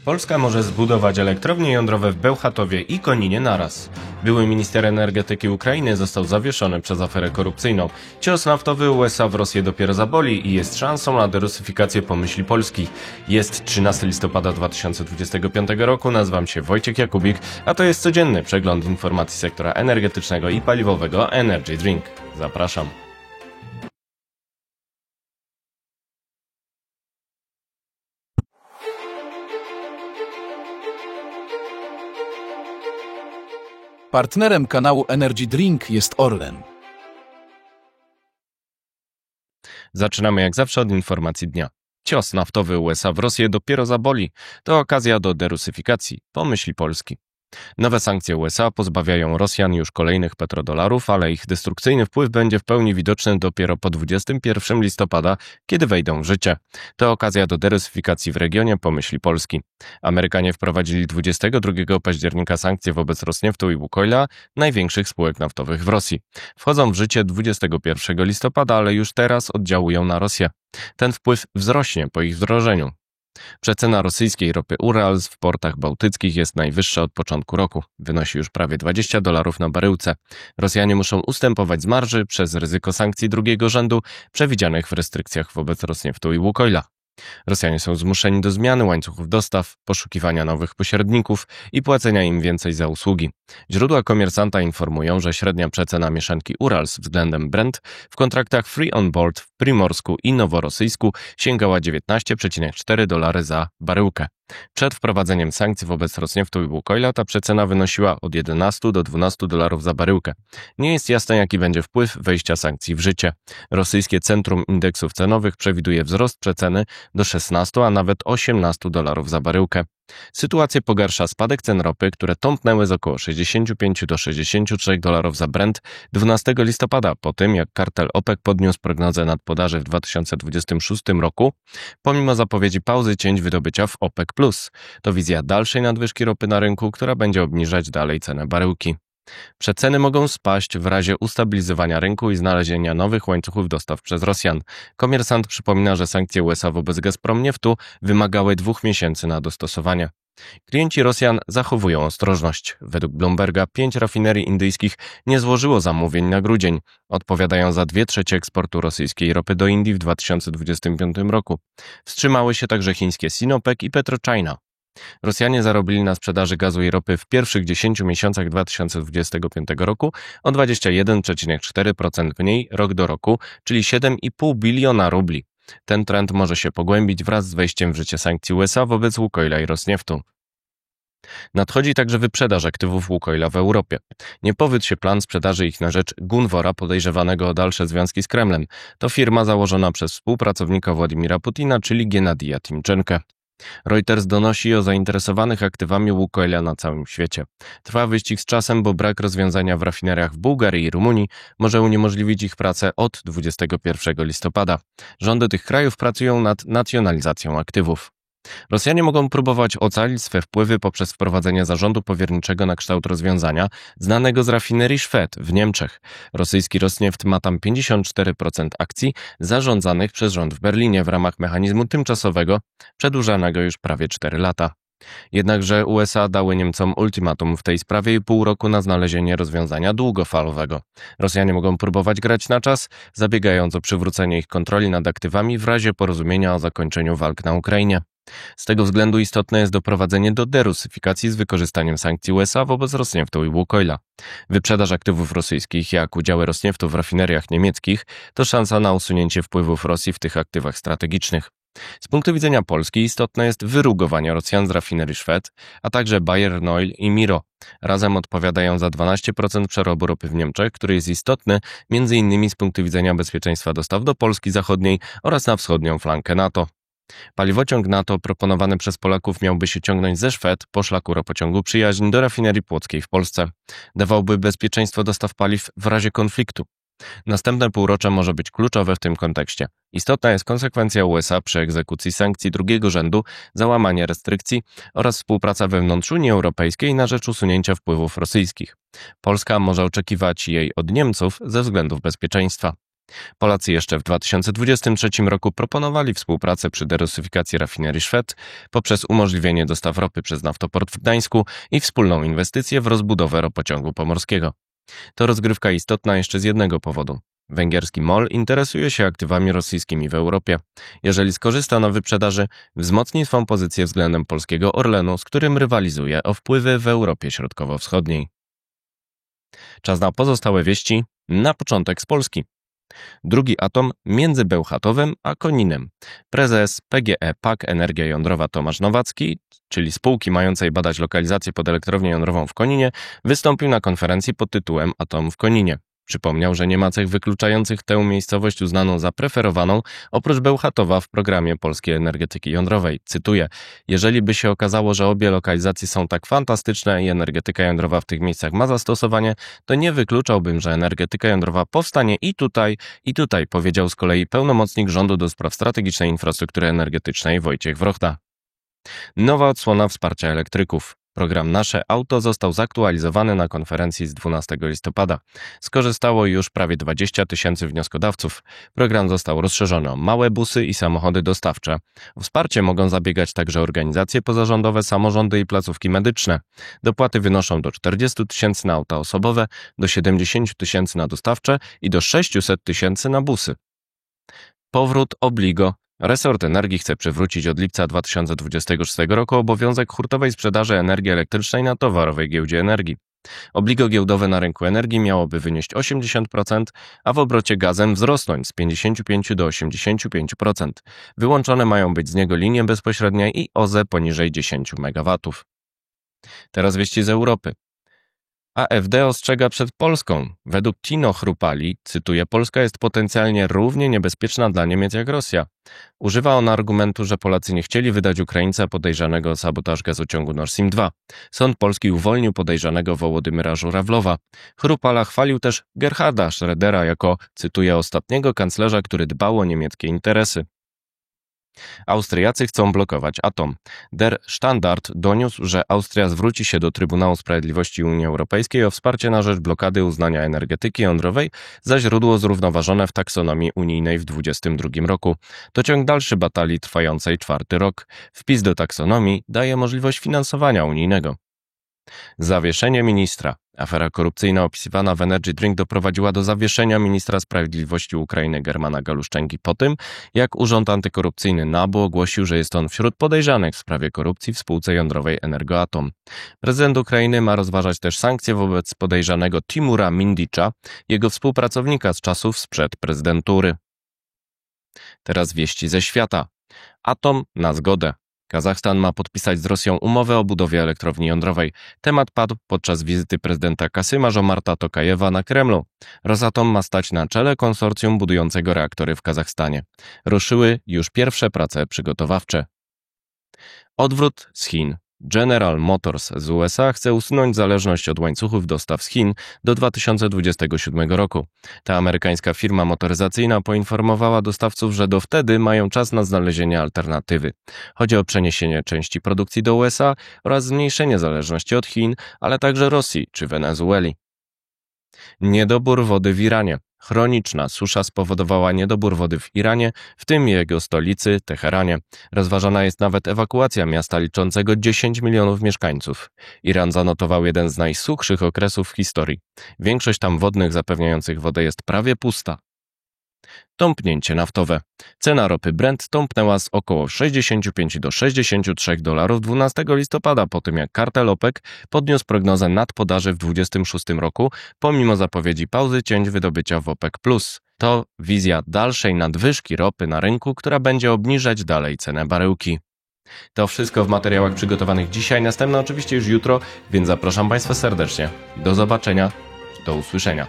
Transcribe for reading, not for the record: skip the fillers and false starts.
Polska może zbudować elektrownie jądrowe w Bełchatowie i Koninie naraz. Były minister energetyki Ukrainy został zawieszony przez aferę korupcyjną. Cios naftowy USA w Rosję dopiero zaboli i jest szansą na derusyfikację pomyśli Polski. Jest 13 listopada 2025 roku, nazywam się Wojciech Jakubik, a to jest codzienny przegląd informacji sektora energetycznego i paliwowego Energy Drink. Zapraszam. Partnerem kanału Energy Drink jest Orlen. Zaczynamy jak zawsze od informacji dnia. Cios naftowy USA w Rosję dopiero zaboli. To okazja do derusyfikacji, pomyśli Polski. Nowe sankcje USA pozbawiają Rosjan już kolejnych petrodolarów, ale ich destrukcyjny wpływ będzie w pełni widoczny dopiero po 21 listopada, kiedy wejdą w życie. To okazja do derusyfikacji w regionie, pomyśli Polski. Amerykanie wprowadzili 22 października sankcje wobec Rosnieftu i Łukoila, największych spółek naftowych w Rosji. Wchodzą w życie 21 listopada, ale już teraz oddziałują na Rosję. Ten wpływ wzrośnie po ich wdrożeniu. Przecena rosyjskiej ropy Urals w portach bałtyckich jest najwyższa od początku roku. Wynosi już prawie $20 na baryłce. Rosjanie muszą ustępować z marży przez ryzyko sankcji drugiego rzędu przewidzianych w restrykcjach wobec Rosnieftu i Łukoila. Rosjanie są zmuszeni do zmiany łańcuchów dostaw, poszukiwania nowych pośredników i płacenia im więcej za usługi. Źródła Komersanta informują, że średnia przecena mieszanki Urals względem Brent w kontraktach Free on Board w Primorsku i Noworosyjsku sięgała $19,4 za baryłkę. Przed wprowadzeniem sankcji wobec Rosnieftu i Łukoila ta przecena wynosiła od $11 do $12 za baryłkę. Nie jest jasne, jaki będzie wpływ wejścia sankcji w życie. Rosyjskie Centrum Indeksów Cenowych przewiduje wzrost przeceny do $16, a nawet $18 za baryłkę. Sytuację pogarsza spadek cen ropy, które tąpnęły z około $65 do $63 za Brent 12 listopada, po tym jak kartel OPEC podniósł prognozę nadpodaży w 2026 roku, pomimo zapowiedzi pauzy cięć wydobycia w OPEC+. To wizja dalszej nadwyżki ropy na rynku, która będzie obniżać dalej cenę baryłki. Przeceny mogą spaść w razie ustabilizowania rynku i znalezienia nowych łańcuchów dostaw przez Rosjan. Komersant przypomina, że sankcje USA wobec Gazprom Nieftu wymagały 2 miesięcy na dostosowanie. Klienci Rosjan zachowują ostrożność. Według Bloomberga 5 rafinerii indyjskich nie złożyło zamówień na grudzień. Odpowiadają za 2/3 eksportu rosyjskiej ropy do Indii w 2025 roku. Wstrzymały się także chińskie Sinopec i PetroChina. Rosjanie zarobili na sprzedaży gazu i ropy w pierwszych 10 miesiącach 2025 roku o 21,4% mniej rok do roku, czyli 7,5 biliona rubli. Ten trend może się pogłębić wraz z wejściem w życie sankcji USA wobec Łukoila i Rosnieftu. Nadchodzi także wyprzedaż aktywów Łukoila w Europie. Nie powiódł się plan sprzedaży ich na rzecz Gunvora, podejrzewanego o dalsze związki z Kremlem. To firma założona przez współpracownika Władimira Putina, czyli Genadija Timczenkę. Reuters donosi o zainteresowanych aktywami Łukoila na całym świecie. Trwa wyścig z czasem, bo brak rozwiązania w rafineriach w Bułgarii i Rumunii może uniemożliwić ich pracę od 21 listopada. Rządy tych krajów pracują nad nacjonalizacją aktywów. Rosjanie mogą próbować ocalić swe wpływy poprzez wprowadzenie zarządu powierniczego na kształt rozwiązania znanego z rafinerii Schwedt w Niemczech. Rosyjski Rosnieft ma tam 54% akcji zarządzanych przez rząd w Berlinie w ramach mechanizmu tymczasowego, przedłużanego już prawie 4 lata. Jednakże USA dały Niemcom ultimatum w tej sprawie i pół roku na znalezienie rozwiązania długofalowego. Rosjanie mogą próbować grać na czas, zabiegając o przywrócenie ich kontroli nad aktywami w razie porozumienia o zakończeniu walk na Ukrainie. Z tego względu istotne jest doprowadzenie do derusyfikacji z wykorzystaniem sankcji USA wobec Rosnieftu i Łukoila. Wyprzedaż aktywów rosyjskich, jak udziały Rosnieftu w rafineriach niemieckich, to szansa na usunięcie wpływów Rosji w tych aktywach strategicznych. Z punktu widzenia Polski istotne jest wyrugowanie Rosjan z rafinerii Schwedt, a także Bayern Oil i Miro. Razem odpowiadają za 12% przerobu ropy w Niemczech, który jest istotny m.in. z punktu widzenia bezpieczeństwa dostaw do Polski Zachodniej oraz na wschodnią flankę NATO. Paliwociąg NATO proponowany przez Polaków miałby się ciągnąć ze Schwedt po szlaku ropociągu Przyjaźń do rafinerii płockiej w Polsce. Dawałby bezpieczeństwo dostaw paliw w razie konfliktu. Następne półrocze może być kluczowe w tym kontekście. Istotna jest konsekwencja USA przy egzekucji sankcji drugiego rzędu za łamanie restrykcji oraz współpraca wewnątrz Unii Europejskiej na rzecz usunięcia wpływów rosyjskich. Polska może oczekiwać jej od Niemców ze względów bezpieczeństwa. Polacy jeszcze w 2023 roku proponowali współpracę przy derusyfikacji rafinerii Szwed poprzez umożliwienie dostaw ropy przez naftoport w Gdańsku i wspólną inwestycję w rozbudowę ropociągu pomorskiego. To rozgrywka istotna jeszcze z jednego powodu. Węgierski MOL interesuje się aktywami rosyjskimi w Europie. Jeżeli skorzysta na wyprzedaży, wzmocni swą pozycję względem polskiego Orlenu, z którym rywalizuje o wpływy w Europie Środkowo-Wschodniej. Czas na pozostałe wieści, na początek z Polski. Drugi atom między Bełchatowem a Koninem. Prezes PGE PAK Energia Jądrowa Tomasz Nowacki, czyli spółki mającej badać lokalizację pod elektrownię jądrową w Koninie, wystąpił na konferencji pod tytułem Atom w Koninie. Przypomniał, że nie ma cech wykluczających tę miejscowość uznaną za preferowaną oprócz Bełchatowa w programie polskiej energetyki jądrowej. Cytuję: jeżeli by się okazało, że obie lokalizacje są tak fantastyczne i energetyka jądrowa w tych miejscach ma zastosowanie, to nie wykluczałbym, że energetyka jądrowa powstanie i tutaj, powiedział z kolei pełnomocnik rządu do spraw strategicznej infrastruktury energetycznej Wojciech Wrochta. Nowa odsłona wsparcia elektryków. Program Nasze Auto został zaktualizowany na konferencji z 12 listopada. Skorzystało już prawie 20 000 wnioskodawców. Program został rozszerzony o małe busy i samochody dostawcze. O wsparcie mogą zabiegać także organizacje pozarządowe, samorządy i placówki medyczne. Dopłaty wynoszą do 40 000 na auta osobowe, do 70 000 na dostawcze i do 600 000 na busy. Powrót obligo. Resort Energii chce przywrócić od lipca 2026 roku obowiązek hurtowej sprzedaży energii elektrycznej na towarowej giełdzie energii. Obligo giełdowe na rynku energii miałoby wynieść 80%, a w obrocie gazem wzrosnąć z 55 do 85%. Wyłączone mają być z niego linie bezpośrednie i OZE poniżej 10 MW. Teraz wieści z Europy. AfD ostrzega przed Polską. Według Tino Chrupali, cytuję, Polska jest potencjalnie równie niebezpieczna dla Niemiec jak Rosja. Używa on argumentu, że Polacy nie chcieli wydać Ukraińca podejrzanego o sabotaż gazociągu Nord Stream 2. Sąd polski uwolnił podejrzanego Wołodymyra Żurawlowa. Chrupala chwalił też Gerharda Schrödera jako, cytuję, ostatniego kanclerza, który dbał o niemieckie interesy. Austriacy chcą blokować atom. Der Standard doniósł, że Austria zwróci się do Trybunału Sprawiedliwości Unii Europejskiej o wsparcie na rzecz blokady uznania energetyki jądrowej za źródło zrównoważone w taksonomii unijnej w 2022 roku. To ciąg dalszy batalii trwającej 4. rok. Wpis do taksonomii daje możliwość finansowania unijnego. Zawieszenie ministra. Afera korupcyjna opisywana w Energy Drink doprowadziła do zawieszenia ministra sprawiedliwości Ukrainy Germana Galuszczęgi po tym, jak Urząd Antykorupcyjny NABU ogłosił, że jest on wśród podejrzanych w sprawie korupcji w spółce jądrowej Energoatom. Prezydent Ukrainy ma rozważać też sankcje wobec podejrzanego Timura Mindicza, jego współpracownika z czasów sprzed prezydentury. Teraz wieści ze świata. Atom na zgodę. Kazachstan ma podpisać z Rosją umowę o budowie elektrowni jądrowej. Temat padł podczas wizyty prezydenta Kasyma Żomarta Tokajewa na Kremlu. Rosatom ma stać na czele konsorcjum budującego reaktory w Kazachstanie. Ruszyły już pierwsze prace przygotowawcze. Odwrót z Chin. General Motors z USA chce usunąć zależność od łańcuchów dostaw z Chin do 2027 roku. Ta amerykańska firma motoryzacyjna poinformowała dostawców, że do wtedy mają czas na znalezienie alternatywy. Chodzi o przeniesienie części produkcji do USA oraz zmniejszenie zależności od Chin, ale także Rosji czy Wenezueli. Niedobór wody w Iranie. Chroniczna susza spowodowała niedobór wody w Iranie, w tym jego stolicy Teheranie. Rozważana jest nawet ewakuacja miasta liczącego 10 milionów mieszkańców. Iran zanotował jeden z najsuchszych okresów w historii. Większość tam wodnych zapewniających wodę jest prawie pusta. Tąpnięcie naftowe. Cena ropy Brent tąpnęła z około 65 do 63 dolarów 12 listopada po tym, jak kartel OPEC podniósł prognozę nadpodaży w 2026 roku pomimo zapowiedzi pauzy cięć wydobycia w OPEC+. To wizja dalszej nadwyżki ropy na rynku, która będzie obniżać dalej cenę baryłki. To wszystko w materiałach przygotowanych dzisiaj, następne oczywiście już jutro, więc zapraszam Państwa serdecznie. Do zobaczenia, do usłyszenia.